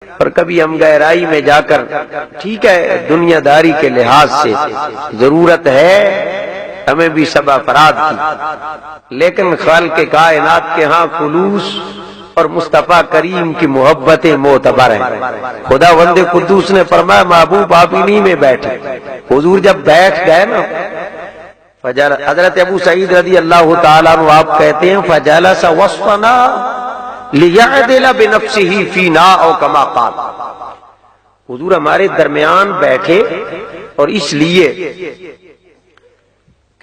اور کبھی ہم گہرائی میں جا کر ٹھیک ہے دنیا داری کے لحاظ سے ضرورت ہے ہمیں بھی سب افراد کی، لیکن خالق کائنات کے ہاں خلوص اور مصطفیٰ کریم کی محبتیں معتبر ہیں۔ خدا وند قدوس نے فرمایا محبوب آپ انہی میں بیٹھے۔ حضور جب بیٹھ گئے نا حضرت ابو سعید رضی اللہ تعالیٰ عنہ آپ کہتے ہیں فجلس وسطنا لیعدل بنفسہ فینا او کما قال، حضور ہمارے درمیان بیٹھے اور اس لیے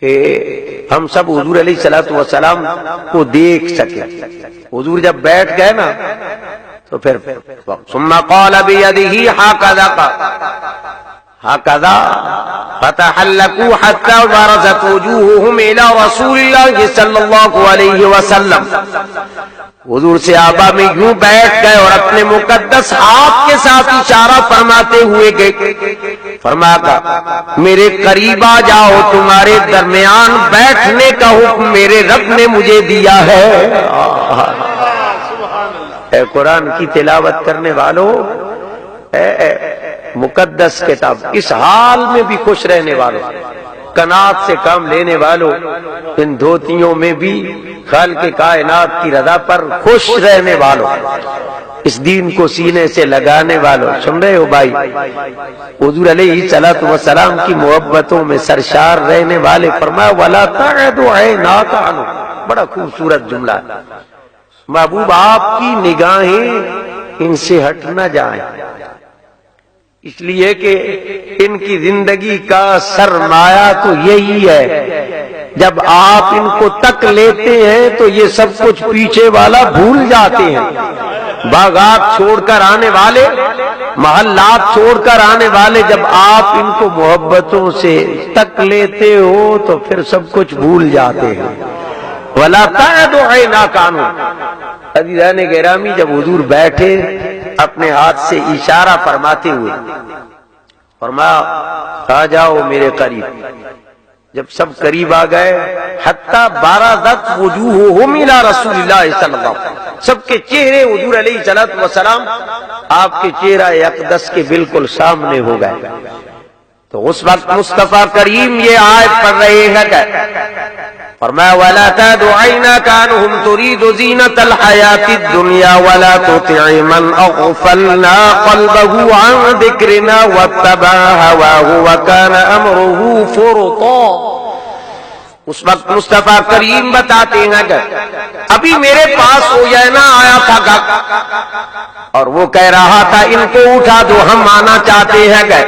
کہ ہم سب حضور علیہ الصلوۃ والسلام کو دیکھ سکیں۔ حضور جب بیٹھ گئے نا تو پھر ثم قال بیدہ ہکذا فتحلقوا حتى برزت وجوههم الى رسول الله صلی اللہ علیہ وسلم، حضور صحابہ میں یوں بیٹھ گئے اور اپنے مقدس ہاتھ کے ساتھ اشارہ فرماتے ہوئے گئے، فرمایا میرے قریب آ جاؤ، تمہارے درمیان بیٹھنے کا حکم میرے رب نے مجھے دیا ہے۔ اے قرآن کی تلاوت کرنے والوں، اے مقدس کتاب، اس حال میں بھی خوش رہنے والوں، قناعت سے کام لینے والوں، ان دھوتیوں میں بھی خالق کائنات کی رضا پر خوش رہنے والوں، اس دین کو سینے سے لگانے والوں، سن رہے ہو بھائی، حضور علیہ الصلوۃ والسلام کی محبتوں میں سرشار رہنے والے، فرمایا وَلَا تَعْدُ عَيْنَاكَ عَنْهُ، بڑا خوبصورت جملہ ہے، محبوب آپ کی نگاہیں ان سے ہٹ نہ جائیں، اس لیے کہ ان کی زندگی کا سرمایہ تو یہی ہے، جب آپ ان کو تک لیتے ہیں تو یہ سب کچھ پیچھے والا بھول جاتے ہیں، باغات چھوڑ کر آنے والے، محلات چھوڑ کر آنے والے، جب آپ ان کو محبتوں سے تک لیتے ہو تو پھر سب کچھ بھول جاتے ہیں۔ وَلَا تَعْدُ عَيْنَاكَ عَنْهُ، عزیزان گرامی جب حضور بیٹھے اپنے ہاتھ سے اشارہ فرماتے ہوئے فرمایا آ جاؤ میرے قریب، جب سب قریب آ گئے حتی بارزت وجوہہم الی رسول اللہ صلی اللہ علیہ وسلم، سب کے چہرے حضور علیہ الصلوۃ والسلام آپ کے چہرہ اقدس کے بالکل سامنے ہو گئے، تو اس وقت مصطفیٰ کریم یہ آیت پڑھ رہے ہیں، فرمایا وَلَا تَعْدُ عَيْنَاكَ عَنْهُمْ تُرِيدُ زِينَةَ الْحَيَاةِ الدُّنْيَا وَلَا تُطِعْ مَنْ أَغْفَلْنَا قَلْبَهُ عَنْ ذِكْرِنَا وَاتَّبَعَ هَوَاهُ وَكَانَ أَمْرُهُ فُرُطًا۔ اس وقت مصطفیٰ کریم بتاتے ہیں کہ ابھی میرے پاس اوینا آیا تھا اور وہ کہہ رہا تھا ان کو اٹھا دو، ہم آنا چاہتے ہیں کہ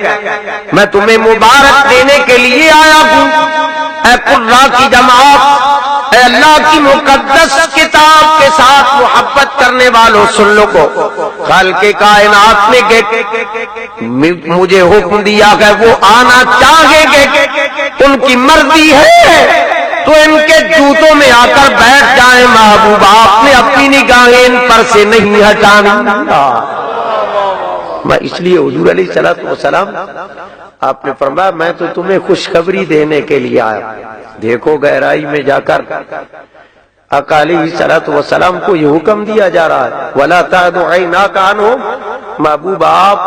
میں تمہیں مبارک دینے کے لیے آیا ہوں۔ اے قرا کی جماعت، اے اللہ کی مقدس کتاب کے ساتھ محبت کرنے والوں سن لو کو، خالق کائنات نے مجھے حکم دیا کہ وہ آنا چاہیں گے، ان کی مرضی ہے تو ان کے جوتوں میں آ کر بیٹھ جائیں، محبوب آپ نے اپنی نگاہیں ان پر سے نہیں ہٹانی۔ میں اس لیے حضور علیہ الصلوۃ والسلام آپ نے فرمایا میں تو تمہیں خوشخبری دینے کے لیے آیا، دیکھو گہرائی میں جا کر آقا علیہ الصلوۃ والسلام کو یہ حکم دیا جا رہا ہے وَلَا تَعْدُ عَيْنَاكَ عَنْهُمْ، محبوب آپ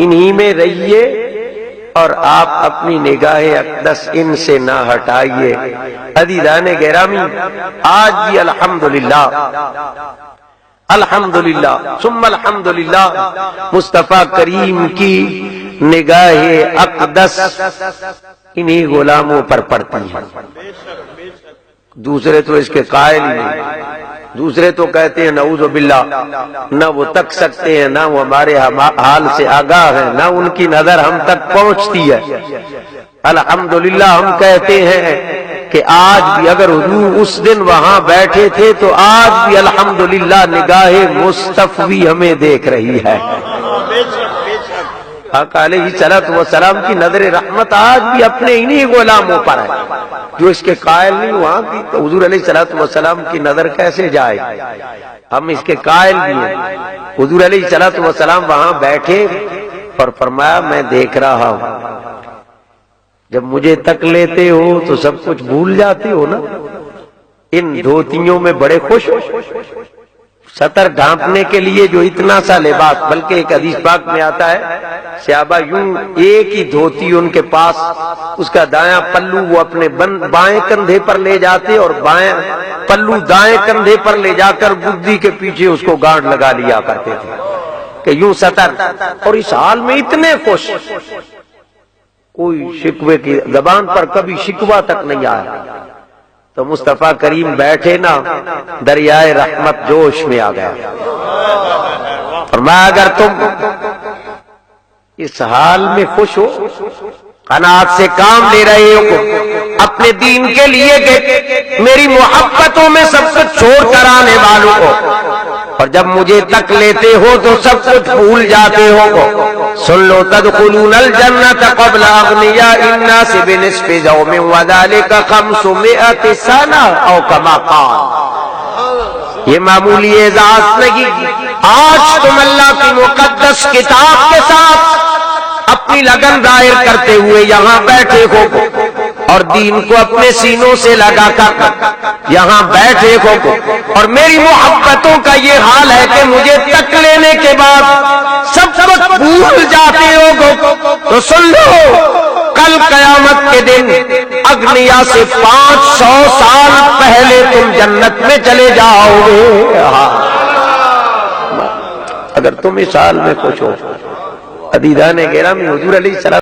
انہی میں رہیے اور آپ اپنی نگاہ اقدس ان سے نہ ہٹائیے۔ عزیزان گرامی آج بھی الحمدللہ ثم الحمدللہ مصطفیٰ کریم کی نگاہ اقدس انہی غلاموں پر پڑتی ہے، دوسرے تو اس کے قائل ہی نہیں، دوسرے تو کہتے ہیں نعوذ باللہ، نہ وہ تک سکتے ہیں، نہ وہ ہمارے حال سے آگاہ ہیں، نہ ان کی نظر ہم تک پہنچتی ہے۔ الحمدللہ ہم کہتے ہیں کہ آج بھی اگر حضور اس دن وہاں بیٹھے تھے تو آج بھی الحمدللہ نگاہ مصطفی ہمیں دیکھ رہی ہے۔ آقا علیہ الصلوۃ والسلام کی نظر رحمت آج بھی اپنے انہی غلاموں پر ہے، جو اس کے قائل نہیں وہاں کی تو حضور علیہ الصلوۃ والسلام کی نظر کیسے جائے، ہم اس کے قائل بھی ہیں۔ حضور علیہ الصلوۃ والسلام وہاں بیٹھے اور فرمایا میں دیکھ رہا ہوں، جب مجھے تک لیتے ہو تو سب کچھ بھول جاتے ہو نا، ان دھوتیوں میں بڑے خوش سطر ڈھانپنے کے لیے جو اتنا سا لباس، بلکہ ایک حدیث پاک میں آتا ہے صحابہ یوں ایک ہی دھوتی ان کے پاس، اس کا دایاں پلو وہ اپنے بائیں کندھے پر لے جاتے اور بائیں پلو دائیں کندھے پر لے جا کر گدی کے پیچھے اس کو گانٹھ لگا لیا کرتے تھے کہ یوں سطر. اور اس حال میں اتنے خوش، کوئی شکوے کی زبان پر کبھی شکوہ تک نہیں آیا. تو مصطفیٰ کریم بیٹھے نا، دریائے رحمت جوش میں آ گیا. فرمایا اگر تم اس حال میں خوش ہو، قناعت سے کام لے رہے ہو، اپنے دین کے لیے کہ میری محبتوں میں سب کچھ چھوڑ کر آنے والوں کو، اور جب مجھے تک لیتے ہو تو سب کچھ بھول جاتے ہو، سن لو تدخلون الجنت قبل اغنیاء الناس بنصف یوم وذلك 500 سنہ او کما قال. یہ معمولی اعزاز نہیں، آج تم اللہ کی مقدس کتاب کے ساتھ اپنی لگن ظاہر کرتے ہوئے یہاں بیٹھے ہو اور دین کو اپنے سینوں سے لگا کر یہاں بیٹھے ہو، اور میری محبتوں کا یہ حال ہے کہ مجھے تک لینے کے بعد سب کچھ بھول جاتے ہو، تو سن لو کل قیامت کے دن اگنیا سے 500 سال پہلے تم جنت میں چلے جاؤ گے. اگر تم اس حال میں خوش ہو. عزیزان گرامی، حضور علیہ السلام